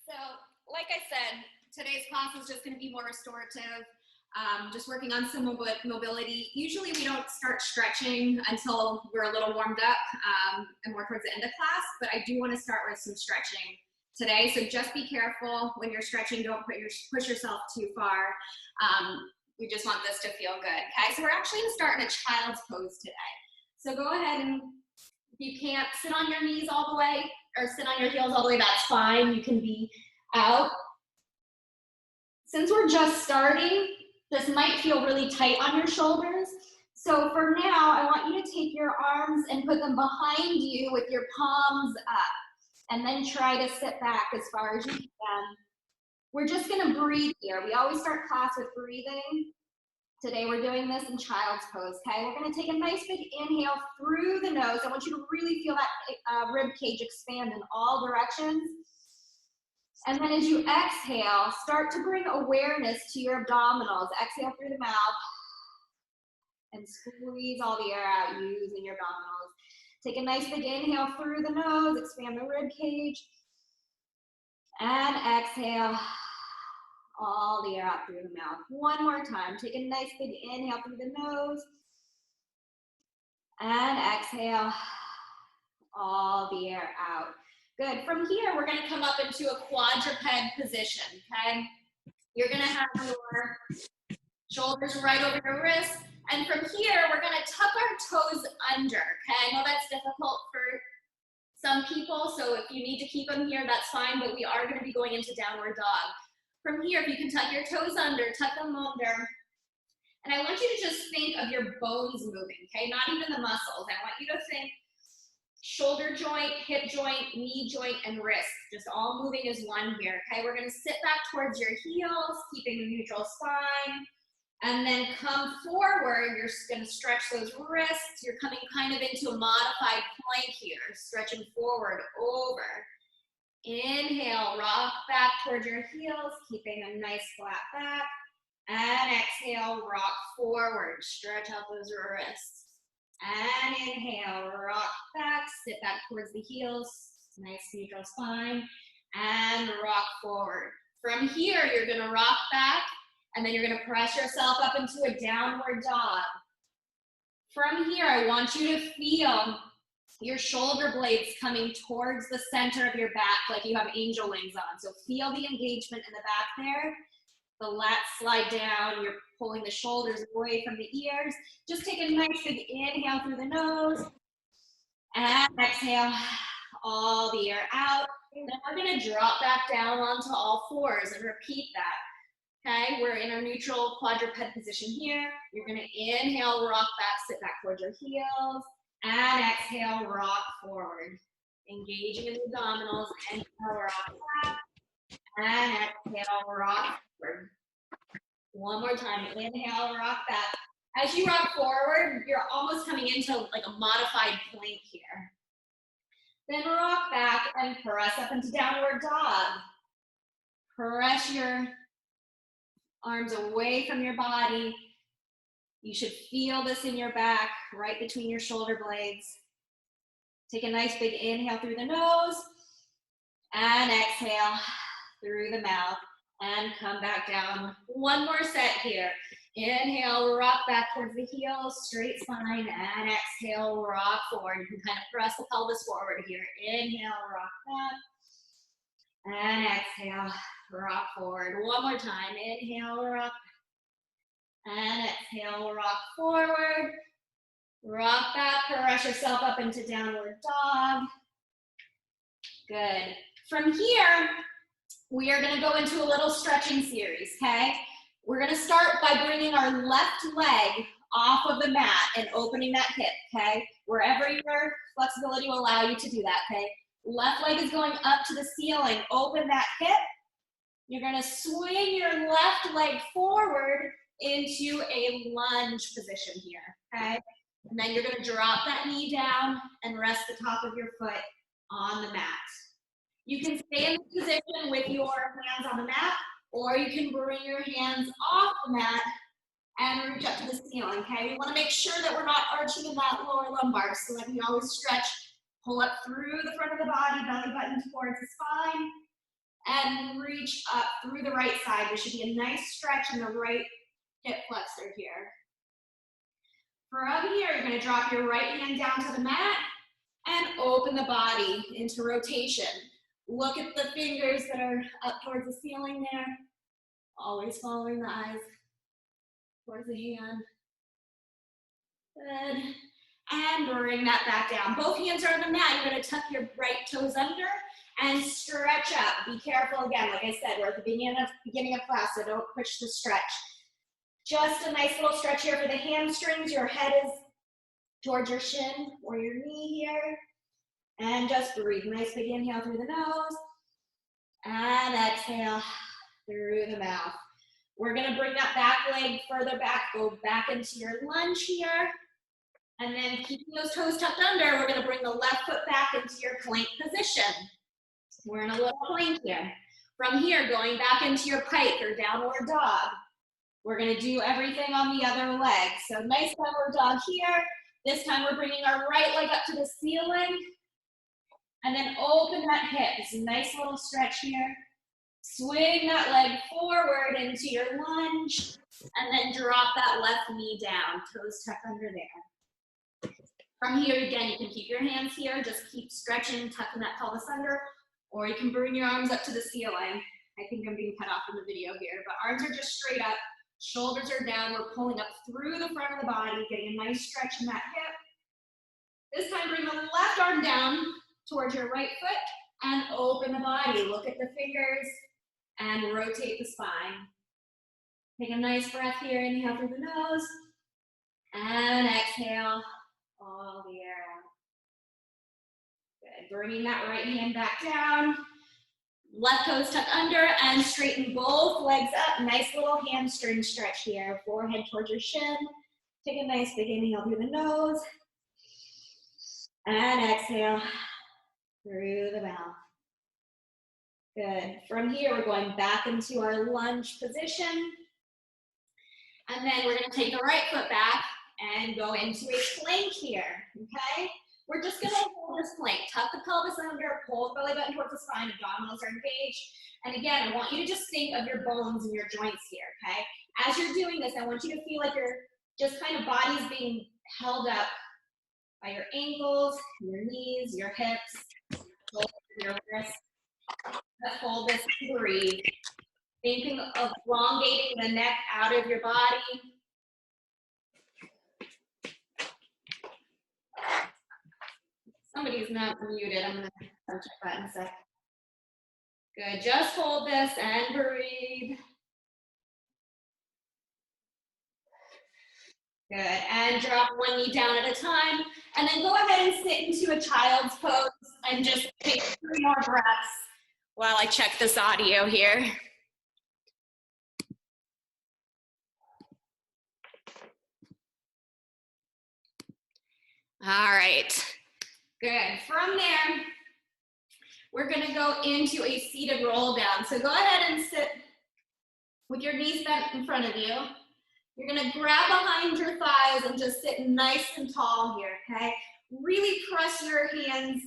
So, like I said, today's class is just going to be more restorative, just working on some mobility. Usually we don't start stretching until we're a little warmed up and more towards the end of class, but I do want to start with some stretching today. So just be careful when you're stretching. Don't push yourself too far. We just want this to feel good, okay? So we're actually going to start in a child's pose today. So go ahead and, if you can't sit on your knees all the way or sit on your heels all the way, that's fine. You can be out. Since we're just starting, this might feel really tight on your shoulders. So for now, I want you to take your arms and put them behind you with your palms up, and then try to sit back as far as you can. We're just gonna breathe here. We always start class with breathing. Today we're doing this in child's pose, okay? We're gonna take a nice big inhale through the nose. I want you to really feel that rib cage expand in all directions. And then as you exhale, start to bring awareness to your abdominals. Exhale through the mouth and squeeze all the air out using your abdominals. Take a nice big inhale through the nose, expand the rib cage. And exhale all the air out through the mouth. One more time. Take a nice big inhale through the nose. And exhale all the air out. Good. From here, we're going to come up into a quadruped position, okay? You're going to have your shoulders right over your wrists. And from here, we're going to tuck our toes under, okay? I know that's difficult for some people, so if you need to keep them here, that's fine, but we are going to be going into downward dog. From here, if you can tuck your toes under, tuck them under. And I want you to just think of your bones moving, okay? Not even the muscles. I want you to think shoulder joint, hip joint, knee joint, and wrist, just all moving as one here, okay? We're gonna sit back towards your heels, keeping a neutral spine, and then come forward. You're gonna stretch those wrists. You're coming kind of into a modified plank here, stretching forward, over. Inhale, rock back towards your heels, keeping a nice flat back, and exhale, rock forward, stretch out those wrists. And inhale, rock back, sit back towards the heels, nice neutral spine, and rock forward. From here, you're gonna rock back, and then you're gonna press yourself up into a downward dog. From here, I want you to feel your shoulder blades coming towards the center of your back like you have angel wings on. So feel the engagement in the back there. The lats slide down, you're pulling the shoulders away from the ears. Just take a nice big inhale through the nose and exhale all the air out. Then we're gonna drop back down onto all fours and repeat that, okay? We're in our neutral quadruped position here. You're gonna inhale, rock back, sit back towards your heels, and exhale, rock forward. Engaging in the abdominals, inhale, rock back, and exhale, rock forward. One more time, inhale, rock back. As you rock forward, you're almost coming into like a modified plank here. Then rock back and press up into downward dog. Press your arms away from your body. You should feel this in your back, right between your shoulder blades. Take a nice big inhale through the nose and exhale through the mouth and come back down. One more set here. Inhale, rock back towards the heels, straight spine, and exhale, rock forward. You can kind of press the pelvis forward here. Inhale, rock back, and exhale, rock forward. One more time. Inhale, rock, and exhale, rock forward. Rock back, press yourself up into downward dog. Good. From here, we are gonna go into a little stretching series, okay? We're gonna start by bringing our left leg off of the mat and opening that hip, okay? Wherever your flexibility will allow you to do that, okay? Left leg is going up to the ceiling. Open that hip. You're gonna swing your left leg forward into a lunge position here, okay? And then you're gonna drop that knee down and rest the top of your foot on the mat. You can stay in this position with your hands on the mat, or you can bring your hands off the mat and reach up to the ceiling, okay? We wanna make sure that we're not arching in that lower lumbar, so that we always stretch, pull up through the front of the body, belly button towards the spine, and reach up through the right side. There should be a nice stretch in the right hip flexor here. From here, you're gonna drop your right hand down to the mat and open the body into rotation. Look at the fingers that are up towards the ceiling there. Always following the eyes towards the hand. Good. And bring that back down. Both hands are on the mat. You're gonna tuck your right toes under and stretch up. Be careful again, like I said, we're at the beginning of class, so don't push the stretch. Just a nice little stretch here for the hamstrings. Your head is towards your shin or your knee here. And just breathe. Nice big inhale through the nose. And exhale through the mouth. We're gonna bring that back leg further back, go back into your lunge here. And then keeping those toes tucked under, we're gonna bring the left foot back into your plank position. We're in a little plank here. From here, going back into your pike or downward dog. We're gonna do everything on the other leg. So nice downward dog here. This time we're bringing our right leg up to the ceiling. And then open that hip. It's a nice little stretch here. Swing that leg forward into your lunge. And then drop that left knee down. Toes tucked under there. From here, again, you can keep your hands here. Just keep stretching, tucking that pelvis under. Or you can bring your arms up to the ceiling. I think I'm being cut off in the video here. But arms are just straight up. Shoulders are down. We're pulling up through the front of the body, getting a nice stretch in that hip. This time, bring the left arm down towards your right foot and open the body. Look at the fingers and rotate the spine. Take a nice breath here. Inhale through the nose and exhale all the air out. Good. Bringing that right hand back down. Left toes tuck under and straighten both legs up. Nice little hamstring stretch here. Forehead towards your shin. Take a nice big inhale through the nose and exhale through the mouth. Good. From here, we're going back into our lunge position. And then we're gonna take the right foot back and go into a plank here, okay? We're just gonna hold this plank. Tuck the pelvis under, pull the belly button towards the spine, abdominals are engaged. And again, I want you to just think of your bones and your joints here, okay? As you're doing this, I want you to feel like your just kind of body's being held up by your ankles, your knees, your hips, your wrists. Let's hold this and breathe. Thinking of elongating the neck out of your body. Somebody's not muted. I'm gonna check that in a sec. Good, just hold this and breathe. Good, and drop one knee down at a time. And then go ahead and sit into a child's pose and just take 3 more breaths while I check this audio here. All right, good. From there, we're gonna go into a seated roll down. So go ahead and sit with your knees bent in front of you. You're gonna grab behind your thighs and just sit nice and tall here, okay? Really press your hands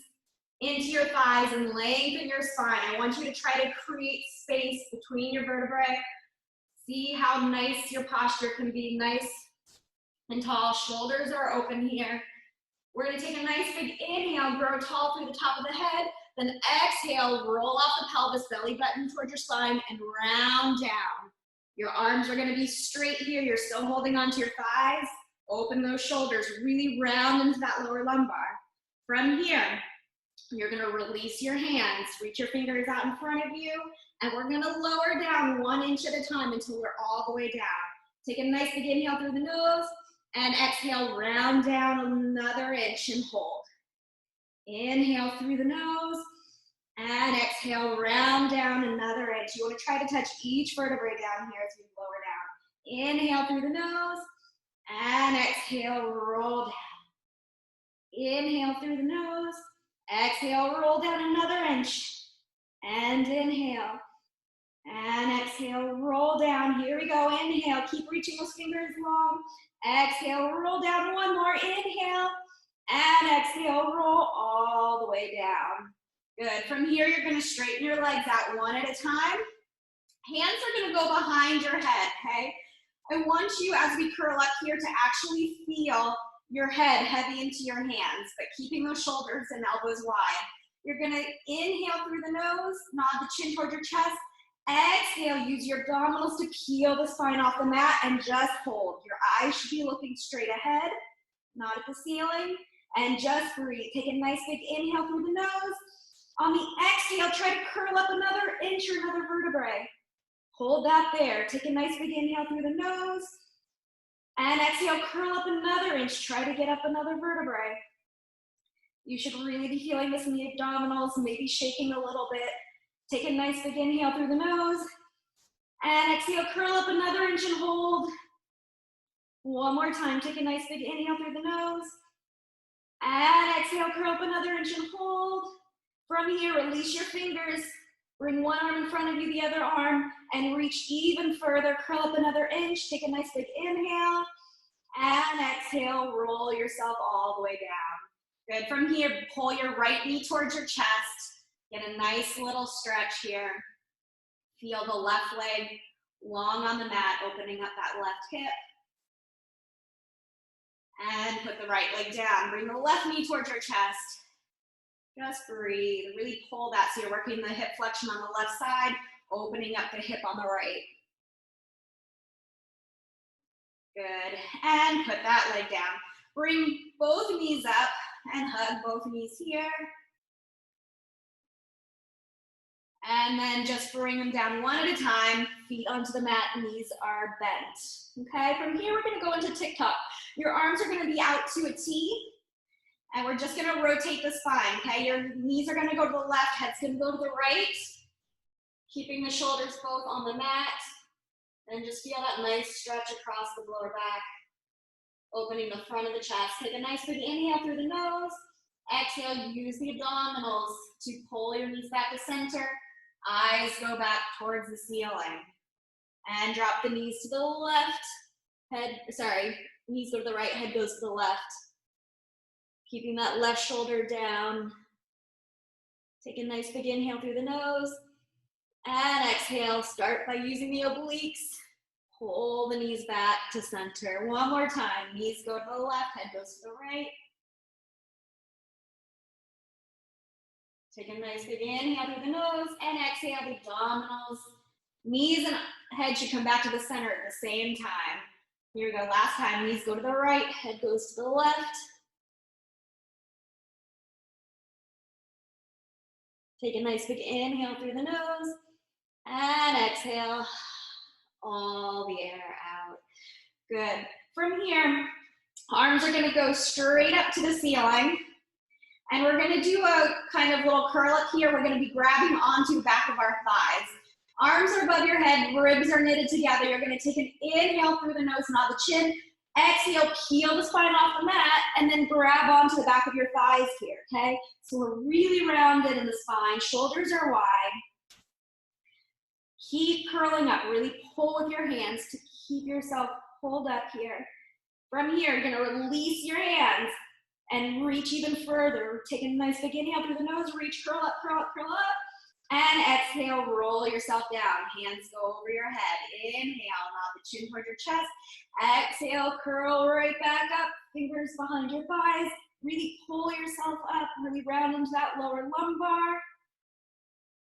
into your thighs and lengthen your spine. I want you to try to create space between your vertebrae. See how nice your posture can be, nice and tall. Shoulders are open here. We're gonna take a nice big inhale, grow tall through the top of the head, then exhale, roll off the pelvis, belly button towards your spine, and round down. Your arms are gonna be straight here. You're still holding onto your thighs. Open those shoulders, really round into that lower lumbar. From here, you're gonna release your hands, reach your fingers out in front of you, and we're gonna lower down 1 inch at a time until we're all the way down. Take a nice big inhale through the nose, and exhale, round down another inch and hold. Inhale through the nose, and exhale, round down another inch. You wanna try to touch each vertebrae down here as we lower down. Inhale through the nose, and exhale, roll down. Inhale through the nose, exhale, roll down another inch, and inhale. And exhale, roll down. Here we go. Inhale, keep reaching those fingers long. Exhale, roll down 1 more. Inhale, and exhale, roll all the way down. Good. From here, you're going to straighten your legs out one at a time. Hands are going to go behind your head, okay? I want you, as we curl up here, to actually feel your head heavy into your hands, but keeping those shoulders and elbows wide. You're going to inhale through the nose, nod the chin towards your chest. Exhale, use your abdominals to peel the spine off the mat and just hold. Your eyes should be looking straight ahead, not at the ceiling, and just breathe. Take a nice big inhale through the nose. On the exhale, try to curl up another inch or another vertebrae. Hold that there. Take a nice big inhale through the nose. And exhale, curl up another inch. Try to get up another vertebrae. You should really be feeling this in the abdominals, maybe shaking a little bit. Take a nice big inhale through the nose. And exhale, curl up another inch and hold. One more time. Take a nice big inhale through the nose. And exhale, curl up another inch and hold. From here, release your fingers. Bring one arm in front of you, the other arm, and reach even further. Curl up another inch. Take a nice big inhale. And exhale, roll yourself all the way down. Good. From here, pull your right knee towards your chest. Get a nice little stretch here. Feel the left leg long on the mat, opening up that left hip. And put the right leg down. Bring the left knee towards your chest. Just breathe. Really pull that so you're working the hip flexion on the left side, opening up the hip on the right. Good. And put that leg down. Bring both knees up and hug both knees here. And then just bring them down one at a time. Feet onto the mat, knees are bent. Okay, from here we're going to go into tick-tock. Your arms are going to be out to a T. And we're just gonna rotate the spine, okay? Your knees are gonna go to the left, head's gonna go to the right. Keeping the shoulders both on the mat. And just feel that nice stretch across the lower back. Opening the front of the chest. Take a nice big inhale through the nose. Exhale, use the abdominals to pull your knees back to center. Eyes go back towards the ceiling. And drop the knees to the left. Knees go to the right, head goes to the left. Keeping that left shoulder down. Take a nice big inhale through the nose. And exhale, start by using the obliques. Pull the knees back to center. One more time. Knees go to the left, head goes to the right. Take a nice big inhale through the nose and exhale the abdominals. Knees and head should come back to the center at the same time. Here we go. Last time. Knees go to the right, head goes to the left. Take a nice big inhale through the nose and exhale all the air out. Good. From here, arms are going to go straight up to the ceiling. And we're going to do a kind of little curl up here. We're going to be grabbing onto the back of our thighs. Arms are above your head, ribs are knitted together. You're going to take an inhale through the nose, nod the chin. Exhale, peel the spine off the mat, and then grab onto the back of your thighs here, okay? So we're really rounded in the spine. Shoulders are wide. Keep curling up. Really pull with your hands to keep yourself pulled up here. From here, you're going to release your hands and reach even further. Take a nice big inhale through the nose. Reach, curl up, curl up, curl up. And exhale, roll yourself down. Hands go over your head. Inhale, nod the chin toward your chest. Exhale, curl right back up. Fingers behind your thighs. Really pull yourself up. Really round into that lower lumbar.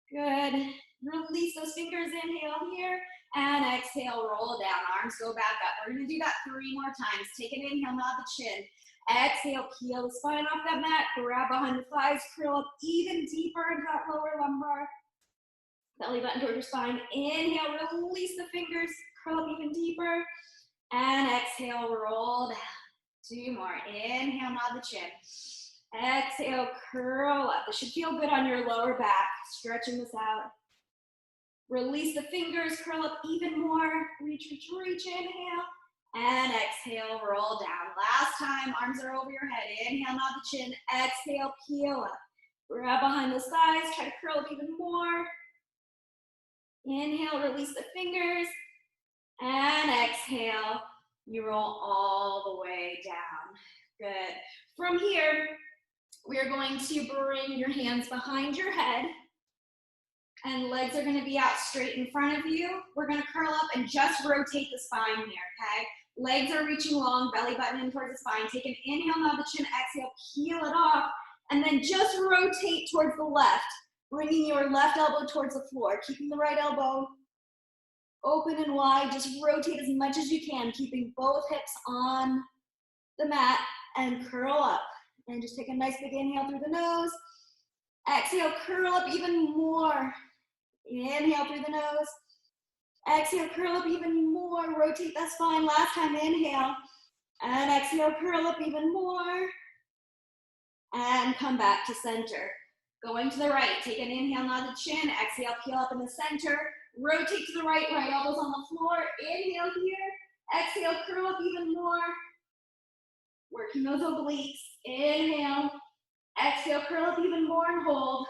Good. Release those fingers. Inhale here. And exhale, roll down. Arms go back up. We're going to do that 3 more times. Take an inhale, nod the chin. Exhale, peel the spine off that mat, grab behind the thighs, curl up even deeper into that lower lumbar. Belly button towards your spine. Inhale, release the fingers, curl up even deeper. And exhale, roll down. 2 more. Inhale, nod the chin. Exhale, curl up. This should feel good on your lower back. Stretching this out. Release the fingers, curl up even more. Reach, reach, reach. Inhale. And exhale, roll down. Last time, arms are over your head. Inhale, nod the chin. Exhale, peel up. Grab behind those thighs. Try to curl up even more. Inhale, release the fingers. And exhale, you roll all the way down. Good. From here, We're going to bring your hands behind your head, and legs are going to be out straight in front of you. We're going to curl up and just rotate the spine here, okay? Legs are reaching long, belly button in towards the spine. Take an inhale, nod the chin, exhale, peel it off, and then just rotate towards the left, bringing your left elbow towards the floor, keeping the right elbow open and wide. Just rotate as much as you can, keeping both hips on the mat, and curl up. And just take a nice big inhale through the nose. Exhale, curl up even more. Inhale through the nose. Exhale, curl up even more. Rotate that spine. Last time, inhale. And exhale, curl up even more. And come back to center. Going to the right. Take an inhale, nod the chin. Exhale, peel up in the center. Rotate to the right. Right elbows on the floor. Inhale here. Exhale, curl up even more. Working those obliques. Inhale. Exhale, curl up even more and hold.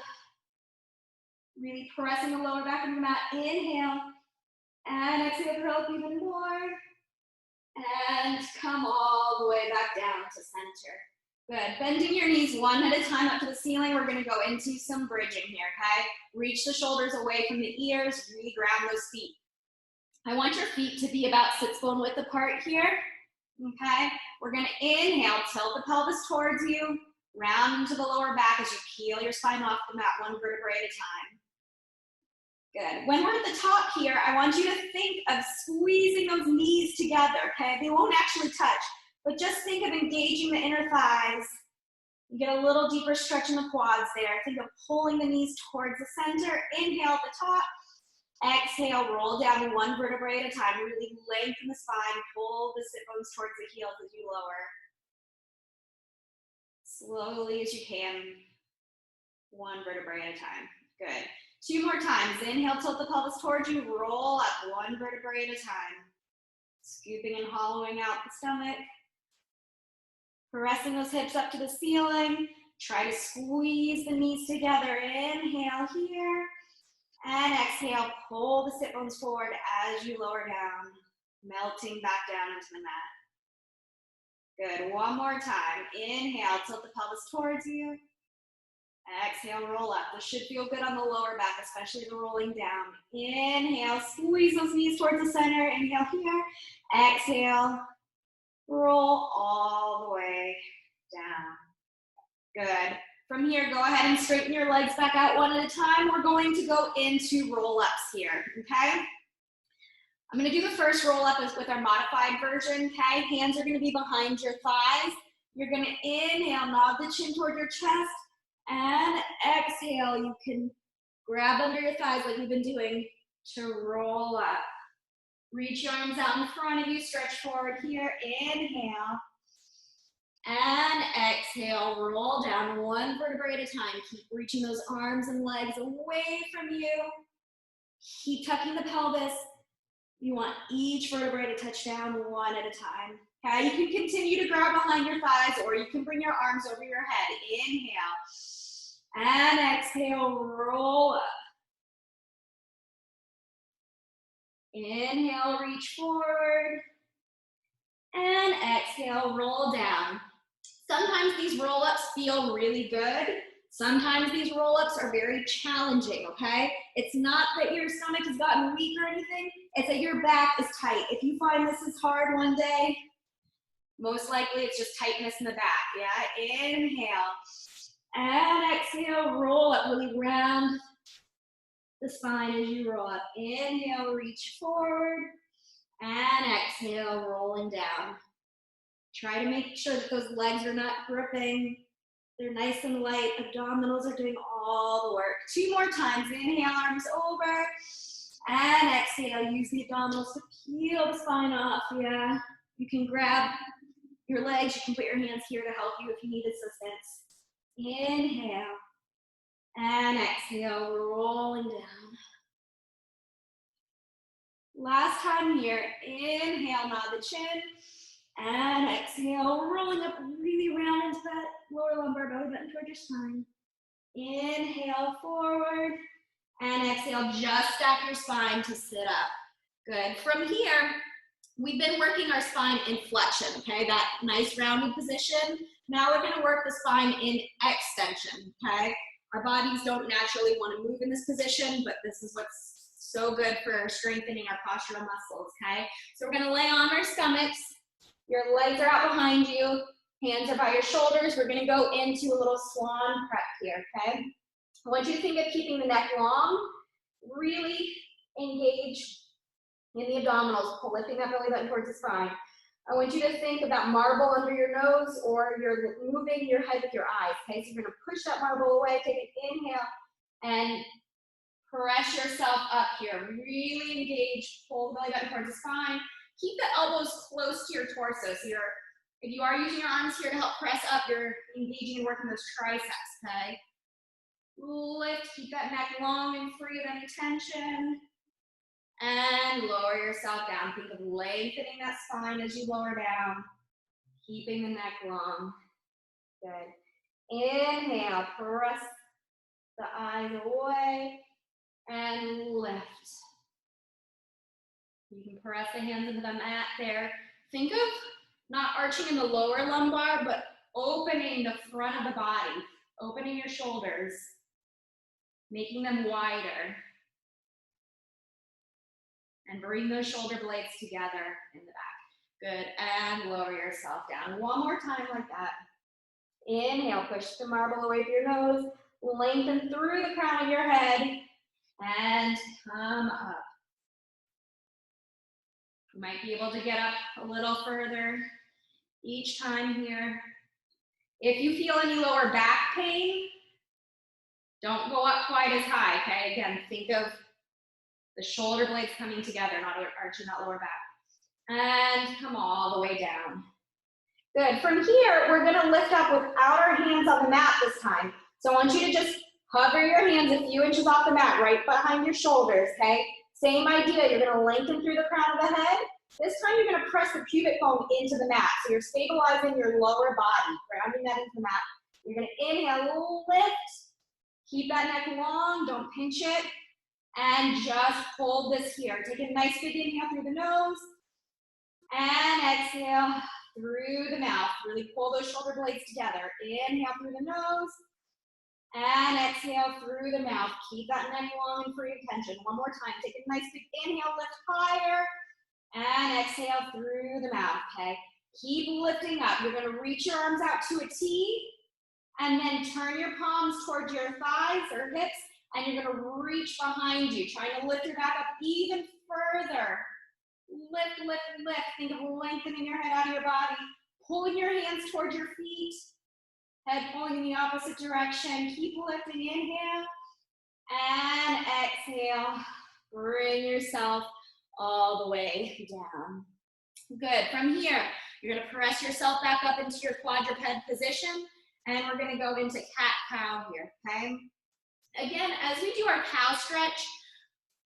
Really pressing the lower back of the mat. Inhale. And exhale, curl up even more. And come all the way back down to center. Good. Bending your knees one at a time up to the ceiling. We're going to go into some bridging here, okay? Reach the shoulders away from the ears. Really ground those feet. I want your feet to be about sits bone width apart here, okay? We're going to inhale, tilt the pelvis towards you, round into the lower back as you peel your spine off the mat, one vertebrae at a time. Good. When we're at the top here, I want you to think of squeezing those knees together, okay? They won't actually touch, but just think of engaging the inner thighs. You get a little deeper stretch in the quads there. Think of pulling the knees towards the center. Inhale at the top. Exhale, roll down one vertebrae at a time. Really lengthen the spine. Pull the sit bones towards the heels as you lower. Slowly as you can. One vertebrae at a time. Good. 2 more times. Inhale, tilt the pelvis towards you. Roll up one vertebrae at a time. Scooping and hollowing out the stomach. Pressing those hips up to the ceiling. Try to squeeze the knees together. Inhale here. And exhale, pull the sit bones forward as you lower down, melting back down into the mat. Good. One more time. Inhale, tilt the pelvis towards you. Exhale, roll up. This should feel good on the lower back, especially the rolling down. Inhale, squeeze those knees towards the center. Inhale here. Exhale, roll all the way down. Good. From here, go ahead and straighten your legs back out one at a time. We're going to go into roll-ups here, okay? I'm going to do the first roll-up with our modified version, okay? Hands are going to be behind your thighs. You're going to inhale, nod the chin toward your chest, and exhale. You can grab under your thighs like we've been doing to roll up. Reach your arms out in front of you, stretch forward here. Inhale. And exhale, roll down one vertebrae at a time. Keep reaching those arms and legs away from you. Keep tucking the pelvis. You want each vertebrae to touch down one at a time. Okay, you can continue to grab behind your thighs, or you can bring your arms over your head. Inhale. And exhale, roll up. Inhale, reach forward. And exhale, roll down. Sometimes these roll-ups feel really good. Sometimes these roll-ups are very challenging, okay? It's not that your stomach has gotten weak or anything. It's that your back is tight. If you find this is hard one day, most likely it's just tightness in the back, yeah? Inhale. And exhale, roll up. Really round the spine as you roll up. Inhale, reach forward. And exhale, rolling down. Try to make sure that those legs are not gripping. They're nice and light. Abdominals are doing all the work. 2 more times. Inhale, arms over. And exhale, use the abdominals to peel the spine off. Yeah. You can grab your legs. You can put your hands here to help you if you need assistance. Inhale. And exhale, rolling down. Last time here. Inhale, nod the chin. And exhale, rolling up really round into that lower lumbar, belly button toward your spine. Inhale, forward. And exhale, just stack your spine to sit up. Good. From here, we've been working our spine in flexion, okay? That nice rounded position. Now we're gonna work the spine in extension, okay? Our bodies don't naturally wanna move in this position, but this is what's so good for strengthening our postural muscles, okay? So we're gonna lay on our stomachs. Your legs are out behind you. Hands are by your shoulders. We're gonna go into a little swan prep here, okay? I want you to think of keeping the neck long. Really engage in the abdominals, lifting that belly button towards the spine. I want you to think of that marble under your nose, or you're moving your head with your eyes, okay? So you're gonna push that marble away, take an inhale, and press yourself up here. Really engage, pull the belly button towards the spine. Keep the elbows close to your torso. So if you are using your arms here to help press up, you're engaging and working those triceps, okay? Lift, keep that neck long and free of any tension. And lower yourself down. Think of lengthening that spine as you lower down, keeping the neck long. Good. Inhale, press the eyes away, and lift. You can press the hands into the mat there. Think of not arching in the lower lumbar, but opening the front of the body, opening your shoulders, making them wider. And bring those shoulder blades together in the back. Good, and lower yourself down. One more time like that. Inhale, push the marble away from your nose. Lengthen through the crown of your head. And come up. You might be able to get up a little further each time here. If you feel any lower back pain, don't go up quite as high, okay? Again, think of the shoulder blades coming together, not arching that lower back. And come all the way down. Good. From here, we're gonna lift up without our hands on the mat this time. So I want you to just hover your hands a few inches off the mat, right behind your shoulders, okay? Same idea, you're gonna lengthen through the crown of the head. This time you're gonna press the pubic bone into the mat. So you're stabilizing your lower body, grounding that into the mat. You're gonna inhale, lift. Keep that neck long, don't pinch it. And just hold this here. Take a nice big inhale through the nose. And exhale through the mouth. Really pull those shoulder blades together. Inhale through the nose. And exhale through the mouth. Keep that neck long and free of tension. One more time. Take a nice big inhale, lift higher. And exhale through the mouth, okay? Keep lifting up. You're gonna reach your arms out to a T. And then turn your palms towards your thighs or hips. And you're gonna reach behind you, trying to lift your back up even further. Lift, lift, lift. Think of lengthening your head out of your body. Pulling your hands towards your feet. Head pulling in the opposite direction. Keep lifting, inhale. And exhale. Bring yourself all the way down. Good. From here, you're gonna press yourself back up into your quadruped position. And we're gonna go into cat-cow here, okay? Again, as we do our cow stretch,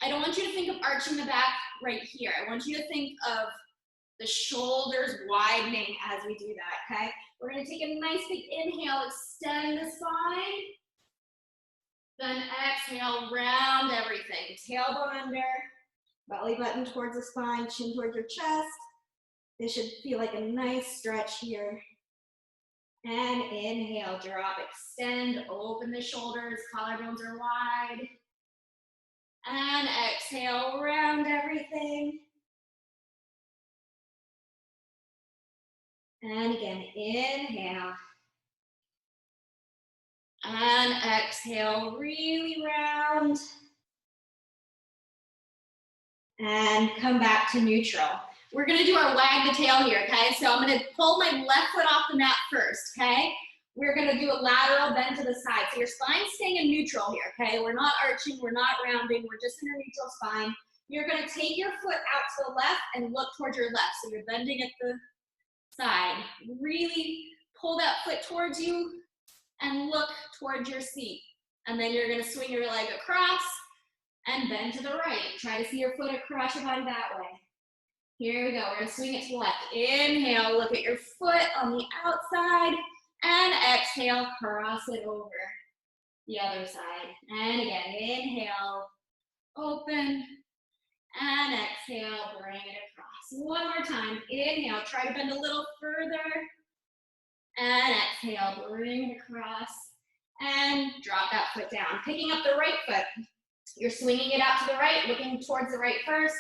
I don't want you to think of arching the back right here. I want you to think of the shoulders widening as we do that, okay? We're gonna take a nice big inhale, extend the spine. Then exhale, round everything. Tailbone under, belly button towards the spine, chin towards your chest. This should feel like a nice stretch here. And inhale, drop, extend, open the shoulders, collarbones are wide. And exhale, round everything. And again, inhale. And exhale, really round. And come back to neutral. We're gonna do our wag the tail here, okay? So I'm gonna pull my left foot off the mat first, okay? We're gonna do a lateral bend to the side. So your spine's staying in neutral here, okay? We're not arching, we're not rounding, we're just in a neutral spine. You're gonna take your foot out to the left and look towards your left. So you're bending at the side. Really pull that foot towards you and look towards your seat. And then you're gonna swing your leg across and bend to the right. Try to see your foot across your body that way. Here we go, we're gonna swing it to the left. Inhale, look at your foot on the outside, and exhale, cross it over the other side. And again, inhale, open, and exhale, bring it across. One more time, inhale, try to bend a little further, And exhale, bring it across. And drop that foot down. Picking up the right foot. You're swinging it out to the right, looking towards the right first.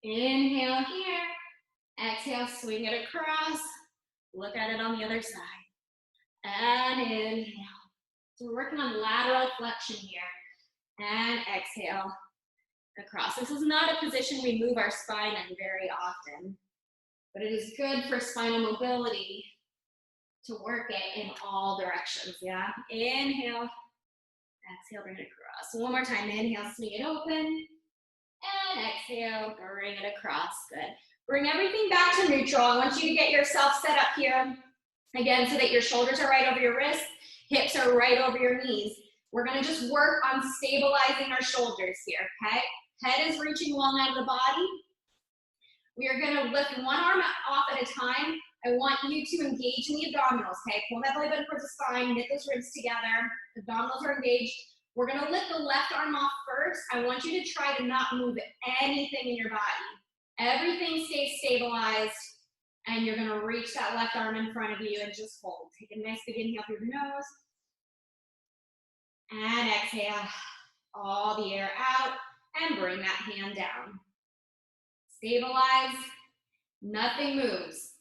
Inhale here. Exhale, swing it across. Look at it on the other side. And inhale. So we're working on lateral flexion here. And exhale across. This is not a position we move our spine in very often, but it is good for spinal mobility to work it in all directions, yeah? Inhale, exhale, bring it across. One more time, inhale, swing it open, and exhale, bring it across, good. Bring everything back to neutral. I want you to get yourself set up here, again, so that your shoulders are right over your wrists, hips are right over your knees. We're gonna just work on stabilizing our shoulders here, okay? Head is reaching long out of the body. We are gonna lift one arm off at a time. I want you to engage in the abdominals, okay? Pull that belly button towards the spine, knit those ribs together. Abdominals are engaged. We're gonna lift the left arm off first. I want you to try to not move anything in your body. Everything stays stabilized, and you're gonna reach that left arm in front of you and just hold. Take a nice big inhale through the nose. And exhale all the air out, and bring that hand down. Stabilize, nothing moves.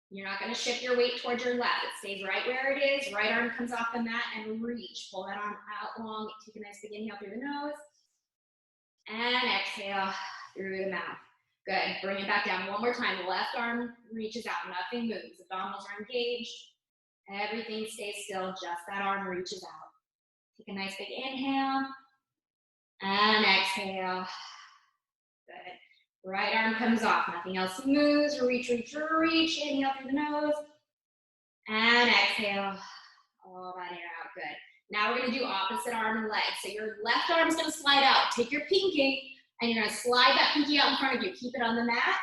You're not gonna shift your weight towards your left. It stays right where it is. Right arm comes off the mat and reach. Pull that arm out long. Take a nice big inhale through the nose. And exhale through the mouth. Good, bring it back down one more time. The left arm reaches out, nothing moves. Abdominals are engaged. Everything stays still, just that arm reaches out. Take a nice big inhale. And exhale. Good. Right arm comes off, nothing else moves. Reach, reach, reach. Inhale through the nose. And exhale. All that air out, good. Now we're gonna do opposite arm and leg. So your left arm is gonna slide out. Take your pinky, and you're gonna slide that pinky out in front of you. Keep it on the mat.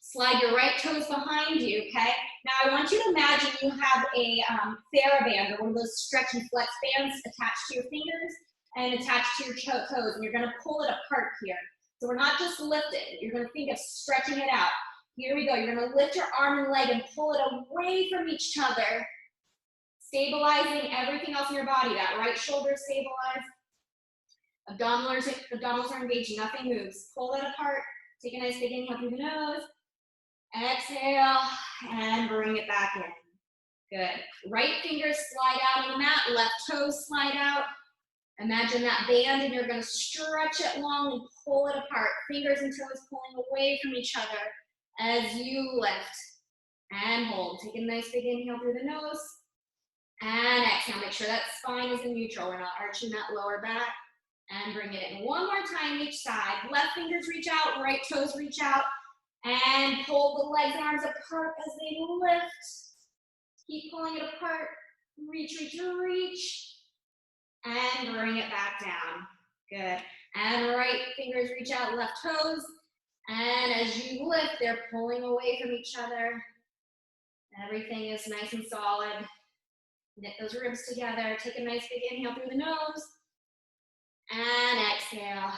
Slide your right toes behind you, okay? Now I want you to imagine you have a TheraBand, or one of those stretch and flex bands attached to your fingers and attached to your toes, and you're gonna pull it apart here. So we're not just lifted, you're gonna think of stretching it out. Here we go, you're gonna lift your arm and leg and pull it away from each other, stabilizing everything else in your body. That right shoulder stabilized. Abdominals are engaged, nothing moves. Pull it apart, take a nice big inhale through the nose. Exhale, and bring it back in. Good. Right fingers slide out on the mat, left toes slide out. Imagine that band, and you're gonna stretch it long and pull it apart. Fingers and toes pulling away from each other as you lift and hold. Take a nice big inhale through the nose. And exhale, make sure that spine is in neutral. We're not arching that lower back. And bring it in. One more time each side. Left fingers reach out, right toes reach out. And pull the legs and arms apart as they lift. Keep pulling it apart. Reach, reach, reach. And bring it back down. Good. And right fingers reach out, left toes. And as you lift, they're pulling away from each other. Everything is nice and solid. Knit those ribs together. Take a nice big inhale through the nose. And exhale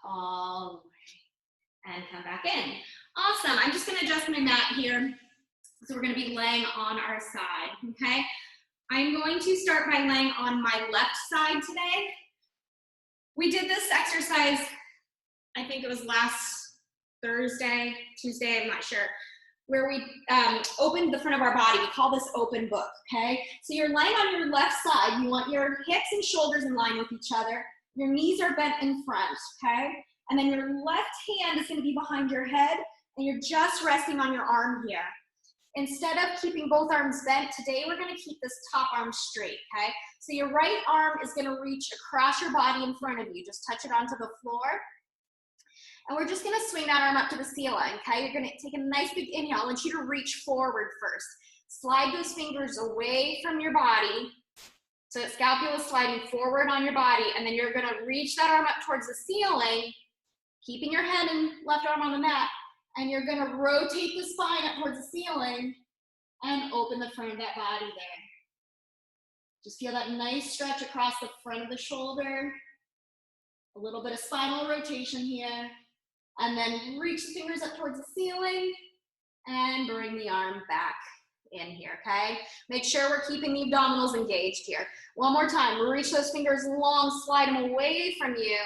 all the way. And come back in. Awesome. I'm just going to adjust my mat here. So we're going to be laying on our side, okay? I'm going to start by laying on my left side today. We did this exercise, I think it was last Thursday, Tuesday, I'm not sure, where we opened the front of our body. We call this open book, okay? So you're laying on your left side. You want your hips and shoulders in line with each other. Your knees are bent in front, okay? And then your left hand is going to be behind your head, and you're just resting on your arm here. Instead of keeping both arms bent, today we're going to keep this top arm straight, okay? So your right arm is going to reach across your body in front of you. Just touch it onto the floor. And we're just going to swing that arm up to the ceiling, okay? You're going to take a nice big inhale. I want you to reach forward first. Slide those fingers away from your body. So that scapula is sliding forward on your body, and then you're going to reach that arm up towards the ceiling, keeping your head and left arm on the mat. And you're going to rotate the spine up towards the ceiling and open the front of that body there. Just feel that nice stretch across the front of the shoulder. A little bit of spinal rotation here. And then reach the fingers up towards the ceiling and bring the arm back in here, okay? Make sure we're keeping the abdominals engaged here. One more time, reach those fingers long, slide them away from you.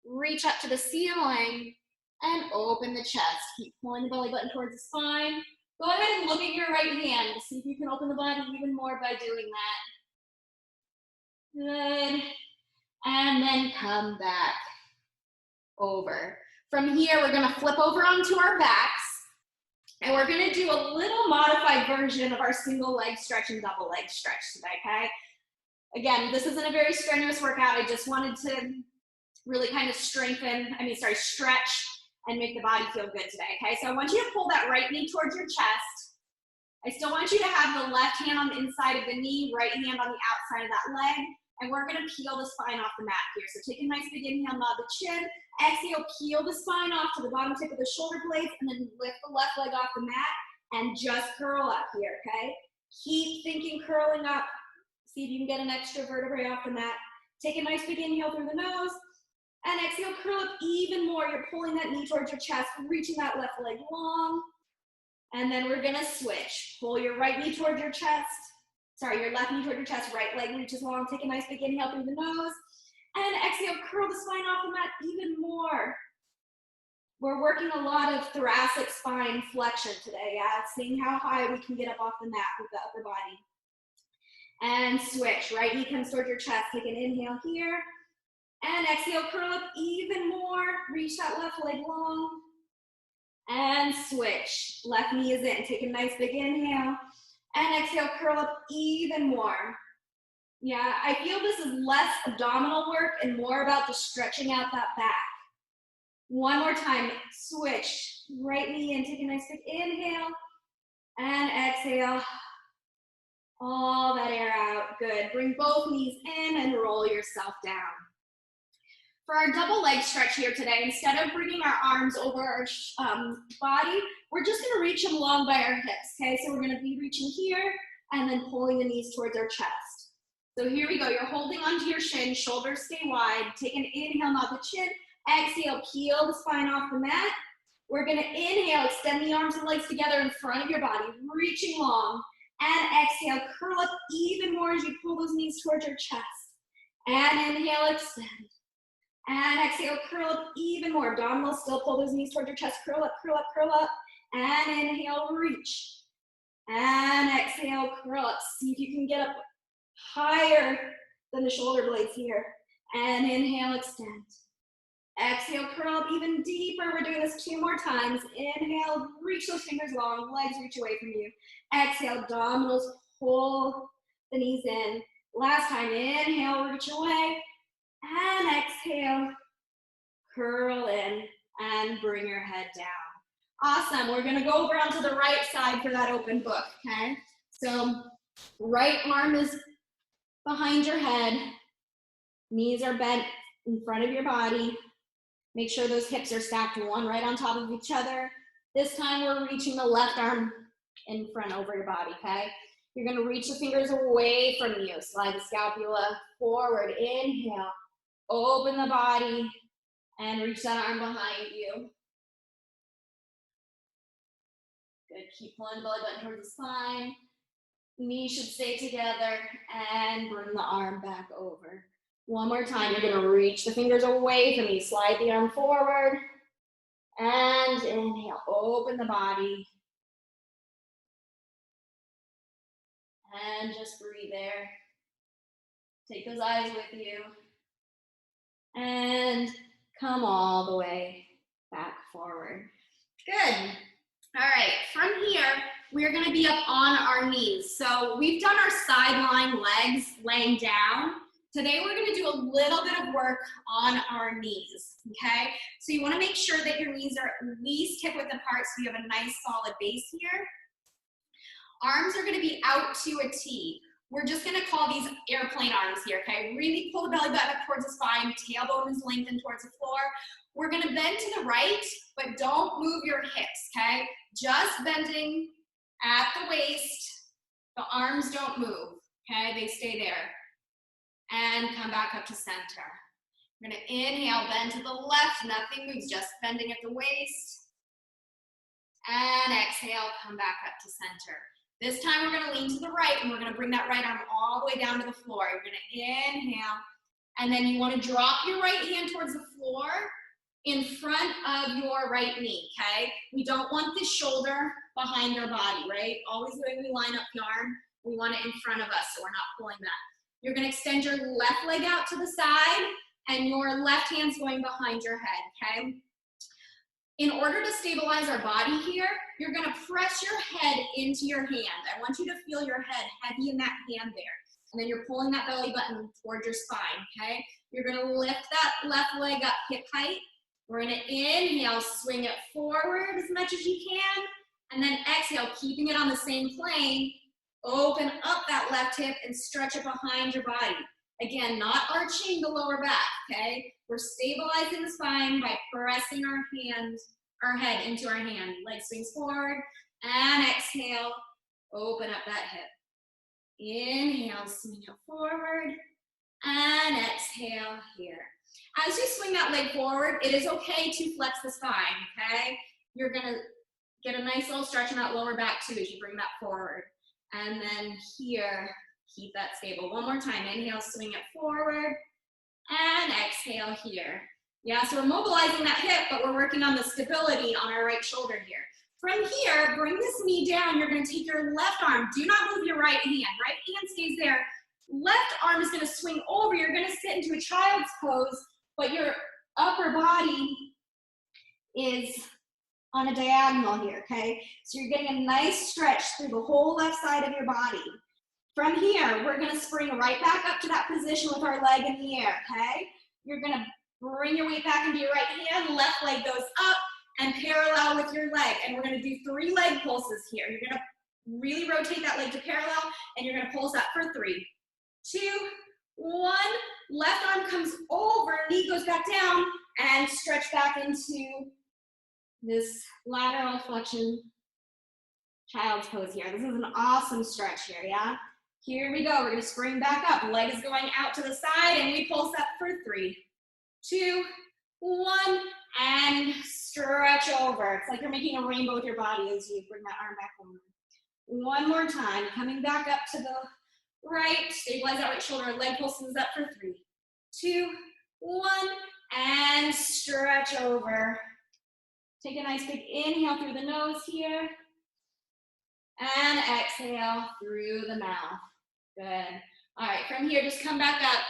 Reach up to the ceiling and open the chest. Keep pulling the belly button towards the spine. Go ahead and look at your right hand to see if you can open the body even more by doing that. Good. And then come back over. From here, we're gonna flip over onto our backs, and we're gonna do a little modified version of our single leg stretch and double leg stretch today, okay? Again, this isn't a very strenuous workout. I just wanted to really kind of stretch and make the body feel good today, okay? So I want you to pull that right knee towards your chest. I still want you to have the left hand on the inside of the knee, right hand on the outside of that leg, and we're gonna peel the spine off the mat here. So take a nice big inhale, nod the chin, exhale, peel the spine off to the bottom tip of the shoulder blades, and then lift the left leg off the mat and just curl up here, okay? Keep thinking curling up. See if you can get an extra vertebrae off the mat. Take a nice big inhale through the nose, and exhale, curl up even more. You're pulling that knee towards your chest, reaching that left leg long. And then we're gonna switch. Pull your right knee towards your chest. Sorry, your left knee toward your chest, right leg reaches long. Take a nice big inhale through the nose. And exhale, curl the spine off the mat even more. We're working a lot of thoracic spine flexion today, yeah? Seeing how high we can get up off the mat with the upper body. And switch. Right knee comes towards your chest. Take an inhale here. And exhale, curl up even more. Reach that left leg long. And switch. Left knee is in. Take a nice big inhale. And exhale, curl up even more. Yeah, I feel this is less abdominal work and more about just stretching out that back. One more time. Switch. Right knee in. Take a nice big inhale. And exhale. All that air out. Good. Bring both knees in and roll yourself down. For our double leg stretch here today, instead of bringing our arms over our body, we're just gonna reach them long by our hips, okay? So we're gonna be reaching here and then pulling the knees towards our chest. So here we go, you're holding onto your shin, shoulders stay wide, take an inhale, nod the chin, exhale, peel the spine off the mat. We're gonna inhale, extend the arms and legs together in front of your body, reaching long, and exhale, curl up even more as you pull those knees towards your chest. And inhale, extend. And exhale, curl up even more. Abdominals still, pull those knees towards your chest. Curl up, curl up, curl up. And inhale, reach. And exhale, curl up. See if you can get up higher than the shoulder blades here. And inhale, extend. Exhale, curl up even deeper. We're doing this 2 more times. Inhale, reach those fingers long. Legs reach away from you. Exhale, abdominals, pull the knees in. Last time, inhale, reach away. And exhale, curl in and bring your head down. Awesome, we're gonna go over onto the right side for that open book, okay? So right arm is behind your head, knees are bent in front of your body. Make sure those hips are stacked one right on top of each other. This time we're reaching the left arm in front over your body, okay? You're gonna reach the fingers away from you. Slide the scapula forward, inhale. Open the body and reach that arm behind you. Good, keep pulling the belly button towards the spine. Knees should stay together and bring the arm back over. One more time, you're gonna reach the fingers away from you. Slide the arm forward and inhale, open the body. And just breathe there. Take those eyes with you. And come all the way back forward. Good. All right, from here, we're gonna be up on our knees. So we've done our sideline legs laying down. Today, we're gonna do a little bit of work on our knees, okay? So you wanna make sure that your knees are at least hip width apart so you have a nice solid base here. Arms are gonna be out to a T. We're just gonna call these airplane arms here, okay? Really pull the belly button up towards the spine, tailbone is lengthened towards the floor. We're gonna bend to the right, but don't move your hips, okay? Just bending at the waist. The arms don't move, okay? They stay there. And come back up to center. We're gonna inhale, bend to the left, nothing moves, just bending at the waist. And exhale, come back up to center. This time we're gonna lean to the right and we're gonna bring that right arm all the way down to the floor. You're gonna inhale, and then you wanna drop your right hand towards the floor in front of your right knee, okay? We don't want the shoulder behind our body, right? Always when we line up the arm, we want it in front of us so we're not pulling that. You're gonna extend your left leg out to the side and your left hand's going behind your head, okay? In order to stabilize our body here, you're gonna press your head into your hand. I want you to feel your head heavy in that hand there. And then you're pulling that belly button towards your spine, okay? You're gonna lift that left leg up hip height. We're gonna inhale, swing it forward as much as you can, and then exhale, keeping it on the same plane. Open up that left hip and stretch it behind your body. Again, not arching the lower back, okay? We're stabilizing the spine by pressing our head into our hand. Leg swings forward, and exhale, open up that hip. Inhale, swing it forward, and exhale here. As you swing that leg forward, it is okay to flex the spine, okay? You're gonna get a nice little stretch in that lower back too as you bring that forward. And then here, keep that stable. One more time, inhale, swing it forward, and exhale here. Yeah, so we're mobilizing that hip, but we're working on the stability on our right shoulder here. From here, bring this knee down. You're gonna take your left arm. Do not move your right hand. Right hand stays there. Left arm is gonna swing over. You're gonna sit into a child's pose, but your upper body is on a diagonal here, okay? So you're getting a nice stretch through the whole left side of your body. From here, we're gonna spring right back up to that position with our leg in the air, okay? You're gonna bring your weight back into your right hand, left leg goes up and parallel with your leg. And we're gonna do 3 leg pulses here. You're gonna really rotate that leg to parallel and you're gonna pulse up for 3, 2, 1. Left arm comes over, knee goes back down and stretch back into this lateral flexion child's pose here. This is an awesome stretch here, yeah? Here we go, we're gonna spring back up. Leg is going out to the side and we pulse up for 3, 2, 1, and stretch over. It's like you're making a rainbow with your body as you bring that arm back over. One more time, coming back up to the right, stabilize that right shoulder, leg pulses up for 3, 2, 1, and stretch over. Take a nice big inhale through the nose here, and exhale through the mouth. Good. All right, from here, just come back up.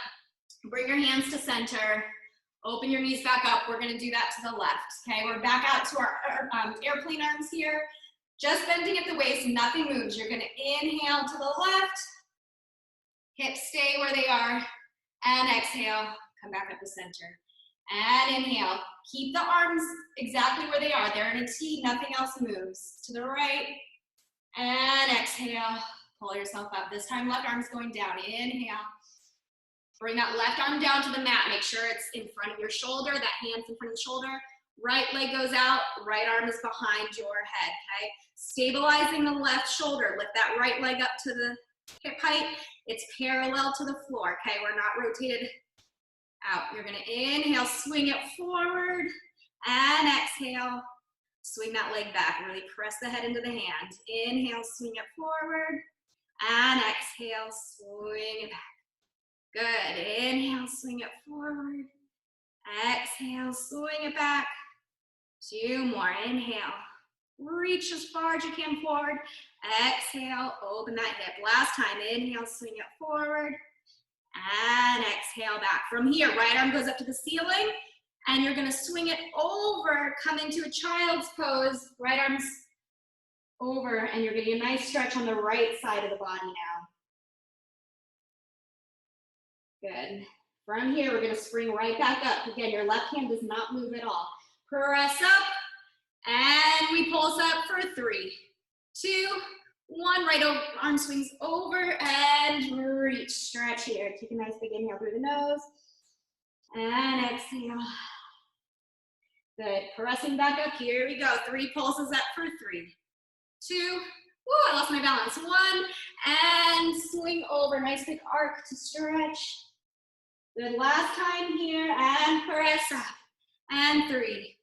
Bring your hands to center. Open your knees back up. We're gonna do that to the left, okay? We're back out to our airplane arms here. Just bending at the waist, nothing moves. You're gonna inhale to the left. Hips stay where they are. And exhale, come back up to center. And inhale. Keep the arms exactly where they are. They're in a T, nothing else moves. To the right. And exhale, pull yourself up. This time, left arm's going down. Inhale. Bring that left arm down to the mat. Make sure it's in front of your shoulder. That hand's in front of the shoulder. Right leg goes out. Right arm is behind your head, okay? Stabilizing the left shoulder. Lift that right leg up to the hip height. It's parallel to the floor, okay? We're not rotated out. You're gonna inhale, swing it forward, and exhale. Swing that leg back. Really press the head into the hand. Inhale, swing it forward, and exhale, swing it back. Good. Inhale, swing it forward. Exhale, swing it back. 2 more. Inhale. Reach as far as you can forward. Exhale, open that hip. Last time. Inhale, swing it forward. And exhale back. From here, right arm goes up to the ceiling. And you're going to swing it over, come into a child's pose. Right arm's over. And you're getting a nice stretch on the right side of the body now. Good. From here, we're going to spring right back up. Again, your left hand does not move at all. Press up, and we pulse up for 3, 2, 1. Right arm swings over, and reach. Stretch here. Take a nice big inhale through the nose, and exhale. Good. Pressing back up. Here we go. 3 pulses up for 3, 2, I lost my balance. 1, and swing over. Nice big arc to stretch. Good, last time here, and press up. And 3,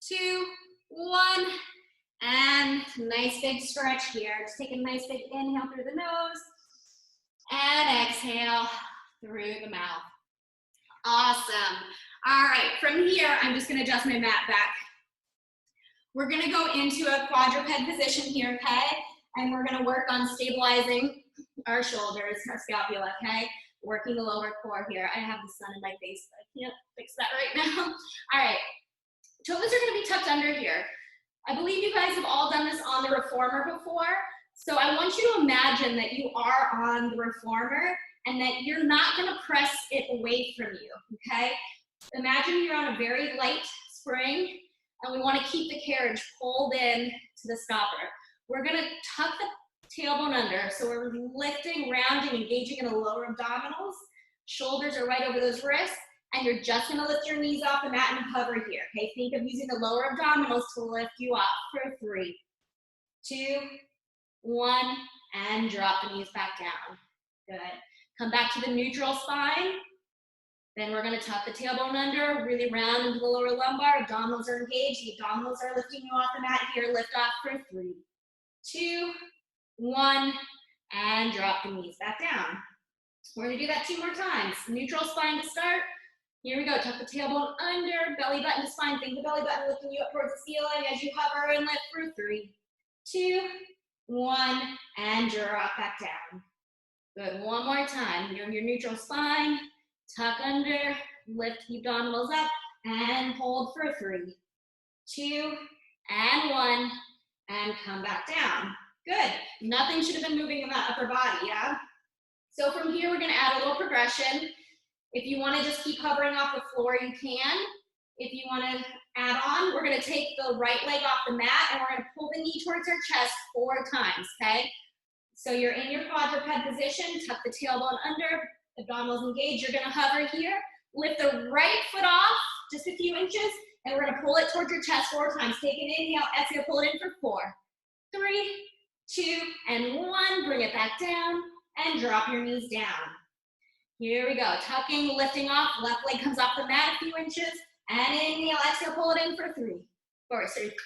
2, 1, And nice big stretch here. Just take a nice big inhale through the nose and exhale through the mouth. Awesome. All right, from here, I'm just gonna adjust my mat back. We're gonna go into a quadruped position here, okay? And we're gonna work on stabilizing our shoulders, our scapula, okay? Working the lower core here. I have the sun in my face, but I can't fix that right now. All right, toes are gonna be tucked under here. I believe you guys have all done this on the reformer before. So I want you to imagine that you are on the reformer and that you're not gonna press it away from you, okay? Imagine you're on a very light spring and we wanna keep the carriage pulled in to the stopper. We're gonna tuck the tailbone under, so we're lifting, rounding, engaging in the lower abdominals. Shoulders are right over those wrists, and you're just gonna lift your knees off the mat and hover here, okay? Think of using the lower abdominals to lift you up for 3, 2, 1, and drop the knees back down. Good. Come back to the neutral spine. Then we're gonna tuck the tailbone under, really round into the lower lumbar. Abdominals are engaged. The abdominals are lifting you off the mat here. Lift off for 3, 2, 1, and drop the knees back down. We're gonna do that 2 more times. Neutral spine to start. Here we go, tuck the tailbone under, belly button to spine. Think the belly button lifting you up towards the ceiling as you hover and lift for 3, 2, 1, and drop back down. Good, one more time. You're in your neutral spine, tuck under, lift the abdominals up, and hold for 3, 2, and 1, and come back down. Good, nothing should have been moving in that upper body, yeah? So from here, we're gonna add a little progression. If you wanna just keep hovering off the floor, you can. If you wanna add on, we're gonna take the right leg off the mat and we're gonna pull the knee towards our chest 4 times, okay? So you're in your quadruped position, tuck the tailbone under, abdominals engaged. You're gonna hover here, lift the right foot off just a few inches, and we're gonna pull it towards your chest 4 times. Take an inhale, exhale, pull it in for 4, 3, 2, and 1. Bring it back down and drop your knees down. Here we go, tucking, lifting off, left leg comes off the mat a few inches, and inhale, exhale, pull it in for 3,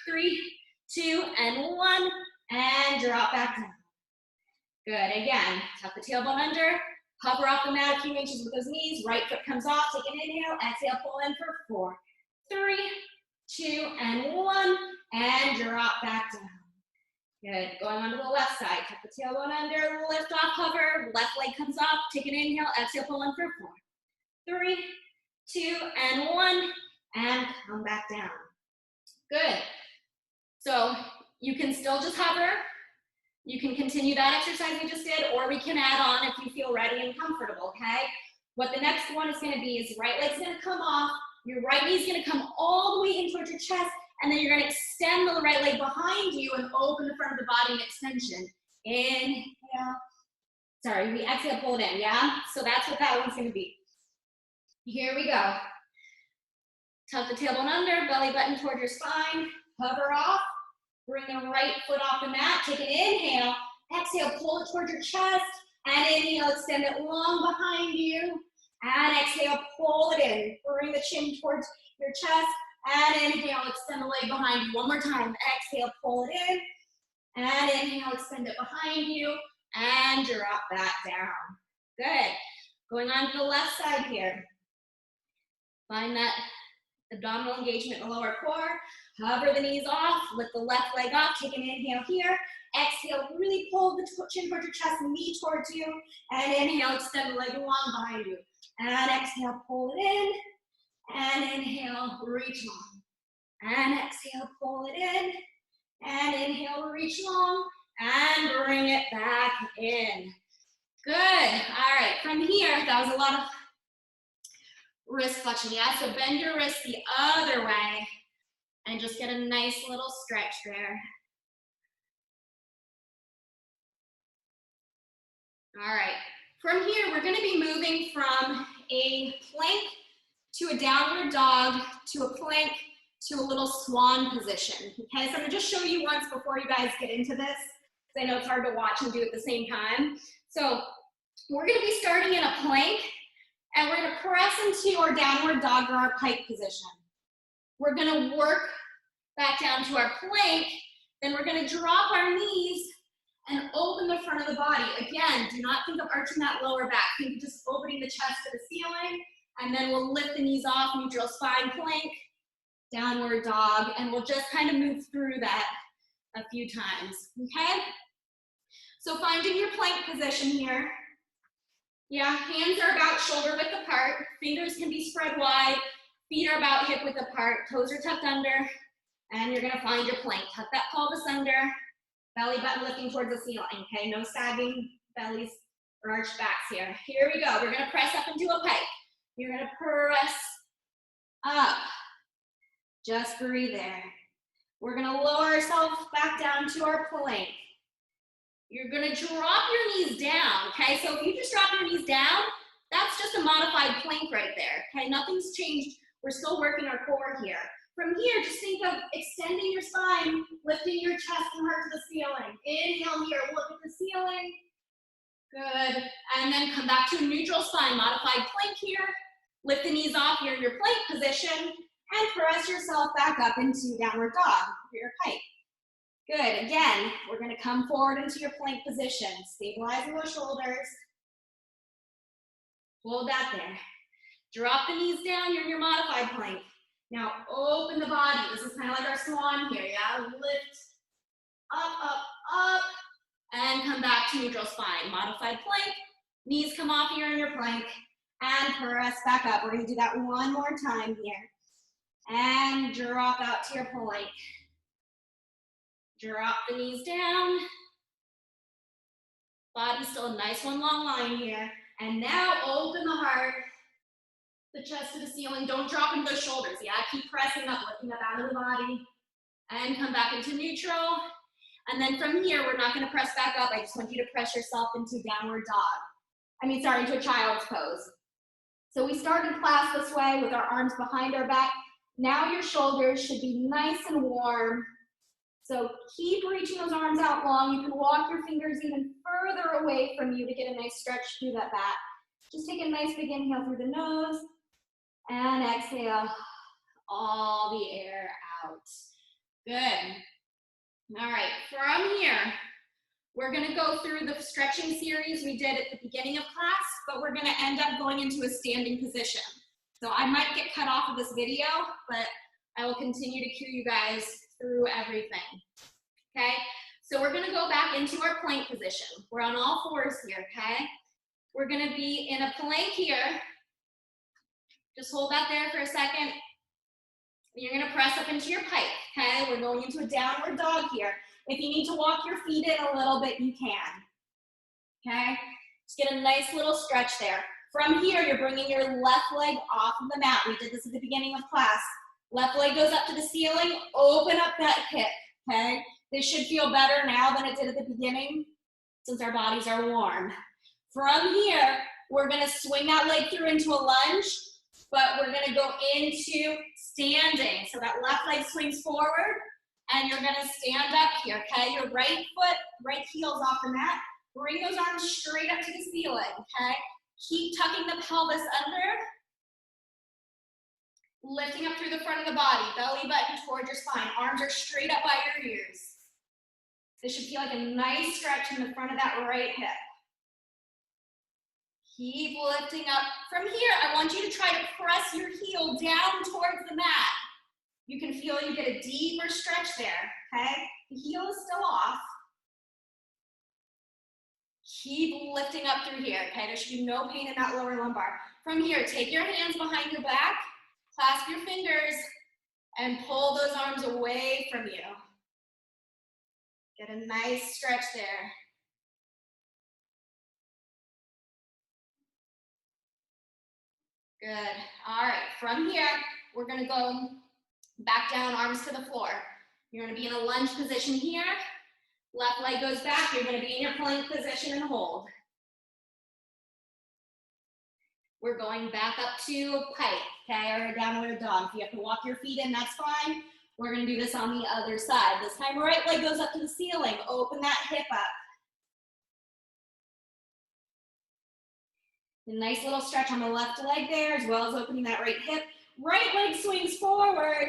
3, 2, and 1, and drop back down. Good, again, tuck the tailbone under, hover off the mat a few inches with those knees, right foot comes off, take an inhale, exhale, pull in for 4, 3, 2, and 1, and drop back down. Good, going on to the left side, tuck the tailbone under, lift off, hover, left leg comes off, take an inhale, exhale, pull in for 4, 3, 2, and 1, and come back down. Good, so you can still just hover, you can continue that exercise we just did, or we can add on if you feel ready and comfortable, okay? What the next one is gonna be is right leg's gonna come off, your right knee's gonna come all the way in towards your chest, and then you're gonna extend the right leg behind you and open the front of the body in extension. Inhale. Sorry, we exhale, pull it in, yeah? So that's what that one's gonna be. Here we go. Tuck the tailbone under, belly button toward your spine, hover off, bring the right foot off the mat, take an inhale, exhale, pull it towards your chest, and inhale, extend it long behind you, and exhale, pull it in. Bring the chin towards your chest, and inhale, extend the leg behind you. One more time, exhale, pull it in, and inhale, extend it behind you, and drop that down. Good. Going on to the left side here. Find that abdominal engagement in the lower core. Hover the knees off, lift the left leg off, take an inhale here. Exhale, really pull the chin towards your chest, knee towards you, and inhale, extend the leg long behind you. And exhale, pull it in, and inhale, reach long. And exhale, pull it in, and inhale, reach long, and bring it back in. Good, all right, from here, that was a lot of wrist flexion, yeah? So bend your wrist the other way, and just get a nice little stretch there. All right, from here, we're gonna be moving from a plank to a downward dog, to a plank, to a little swan position. Okay, so I'm gonna just show you once before you guys get into this, because I know it's hard to watch and do at the same time. So we're gonna be starting in a plank, and we're gonna press into our downward dog or our pike position. We're gonna work back down to our plank, Then we're gonna drop our knees and open the front of the body. Again, do not think of arching that lower back. Think of just opening the chest to the ceiling, and then we'll lift the knees off, neutral spine plank, downward dog, and we'll just kind of move through that a few times, okay? So finding your plank position here. Yeah, hands are about shoulder width apart, fingers can be spread wide, feet are about hip width apart, toes are tucked under, and you're gonna find your plank. Tuck that pelvis under, belly button lifting towards the ceiling, okay? No sagging bellies or arched backs here. Here we go, we're gonna press up into a pike. You're gonna press up. Just breathe there. We're gonna lower ourselves back down to our plank. You're gonna drop your knees down, okay? So if you just drop your knees down, that's just a modified plank right there, okay? Nothing's changed. We're still working our core here. From here, just think of extending your spine, lifting your chest and heart to the ceiling. Inhale here, look at the ceiling. Good. And then come back to a neutral spine, modified plank here. Lift the knees off, you're in your plank position, and press yourself back up into downward dog for your pike. Good, again, we're gonna come forward into your plank position, stabilizing those shoulders. Hold that there. Drop the knees down, you're in your modified plank. Now open the body, this is kind of like our swan here, yeah? Lift, up, up, up, and come back to neutral spine. Modified plank, knees come off here in your plank, and press back up. We're gonna do that one more time here. And drop out to your plank. Drop the knees down. Body's still a nice one long line here. And now open the heart, the chest to the ceiling. Don't drop into those shoulders, yeah? Keep pressing up, lifting up out of the body. And come back into neutral. And then from here, we're not gonna press back up. I just want you to press yourself into downward dog. Into a child's pose. So we started class this way with our arms behind our back. Now your shoulders should be nice and warm. So keep reaching those arms out long. You can walk your fingers even further away from you to get a nice stretch through that back. Just take a nice big inhale through the nose and exhale all the air out. Good. All right, from here, we're gonna go through the stretching series we did at the beginning of class, but we're gonna end up going into a standing position. So I might get cut off of this video, but I will continue to cue you guys through everything, okay? So we're gonna go back into our plank position. We're on all fours here, okay? We're gonna be in a plank here. Just hold that there for a second. You're gonna press up into your pike, okay? We're going into a downward dog here. If you need to walk your feet in a little bit, you can, okay? Just get a nice little stretch there. From here, you're bringing your left leg off of the mat. We did this at the beginning of class. Left leg goes up to the ceiling, open up that hip, okay? This should feel better now than it did at the beginning since our bodies are warm. From here, we're gonna swing that leg through into a lunge, but we're gonna go into standing. So that left leg swings forward and you're gonna stand up here, okay? Your right foot, right heel's off the mat. Bring those arms straight up to the ceiling, okay? Keep tucking the pelvis under. Lifting up through the front of the body, belly button towards your spine. Arms are straight up by your ears. This should feel like a nice stretch in the front of that right hip. Keep lifting up. From here, I want you to try to press your heel down towards the mat. You can feel you get a deeper stretch there, okay? The heel is still off. Keep lifting up through here, okay? There should be no pain in that lower lumbar. From here, take your hands behind your back. Clasp your fingers and pull those arms away from you. Get a nice stretch there. Good. All right, from here, we're gonna go back down, arms to the floor. You're gonna be in a lunge position here. Left leg goes back. You're gonna be in your plank position and hold. We're going back up to pike, okay, or a downward dog. If you have to walk your feet in, that's fine. We're gonna do this on the other side. This time, right leg goes up to the ceiling. Open that hip up. A nice little stretch on the left leg there, as well as opening that right hip. Right leg swings forward.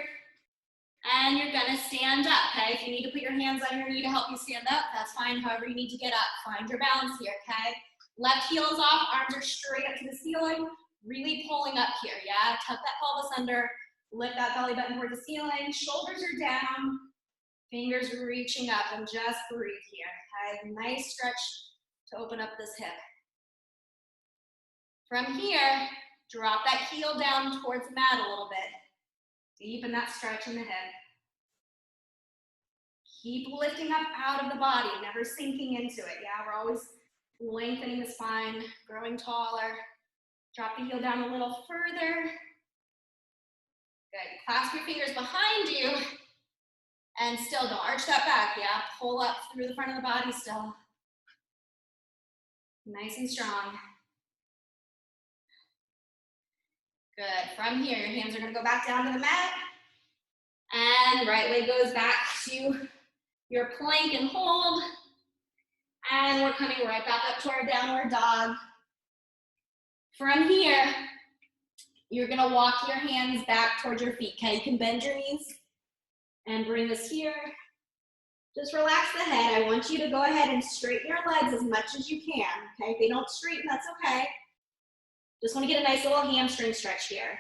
And you're gonna stand up, okay? If you need to put your hands on your knee to help you stand up, that's fine. However you need to get up, find your balance here, okay? Left heel is off, arms are straight up to the ceiling, really pulling up here, yeah? Tuck that pelvis under, lift that belly button toward the ceiling, shoulders are down, fingers reaching up, and just breathe here, okay? Nice stretch to open up this hip. From here, drop that heel down towards the mat a little bit. Deepen that stretch in the hip. Keep lifting up out of the body, never sinking into it. Yeah, we're always lengthening the spine, growing taller. Drop the heel down a little further. Good. Clasp your fingers behind you and still don't arch that back. Yeah, pull up through the front of the body still. Nice and strong. Good. From here, your hands are going to go back down to the mat. And right leg goes back to your plank and hold. And we're coming right back up to our downward dog. From here, you're going to walk your hands back towards your feet. Okay, you can bend your knees and bring this here. Just relax the head. I want you to go ahead and straighten your legs as much as you can. Okay, if they don't straighten, that's okay. Just want to get a nice little hamstring stretch here.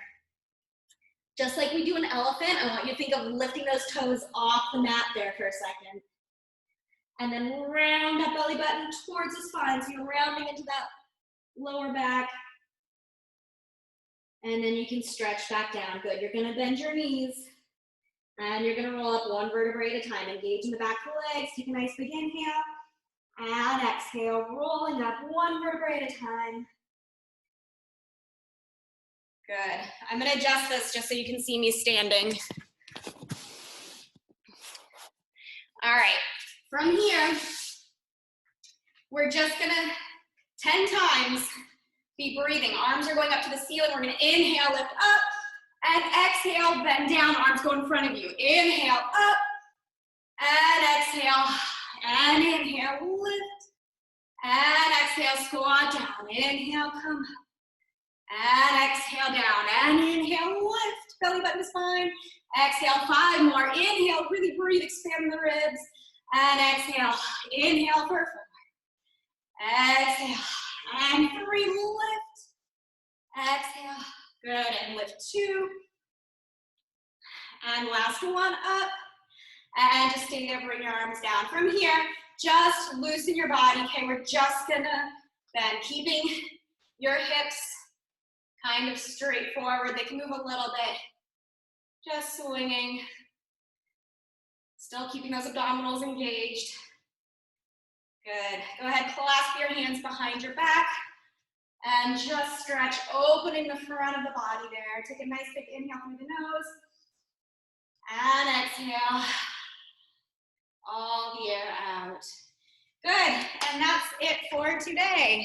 Just like we do an elephant, I want you to think of lifting those toes off the mat there for a second. And then round that belly button towards the spine. So you're rounding into that lower back. And then you can stretch back down. Good. You're going to bend your knees. And you're going to roll up one vertebrae at a time. Engage in the back of the legs. Take a nice big inhale. And exhale. Rolling up one vertebrae at a time. Good. I'm going to adjust this just so you can see me standing. All right. From here, we're just going to 10 times be breathing. Arms are going up to the ceiling. We're going to inhale, lift up, and exhale, bend down. Arms go in front of you. Inhale, up, and exhale, and inhale, lift, and exhale, squat down. Inhale, come up. And exhale down, and inhale, lift, belly button to spine. Exhale, 5 more. Inhale, really breathe, expand the ribs. And exhale, inhale for 4. Exhale, and 3, lift. Exhale, good, and lift 2. And last one, up. And just stay there, bring your arms down. From here, just loosen your body, okay? We're just gonna bend, keeping your hips kind of straight forward. They can move a little bit. Just swinging. Still keeping those abdominals engaged. Good. Go ahead, clasp your hands behind your back. And just stretch, opening the front of the body there. Take a nice big inhale through the nose. And exhale. All the air out. Good. And that's it for today.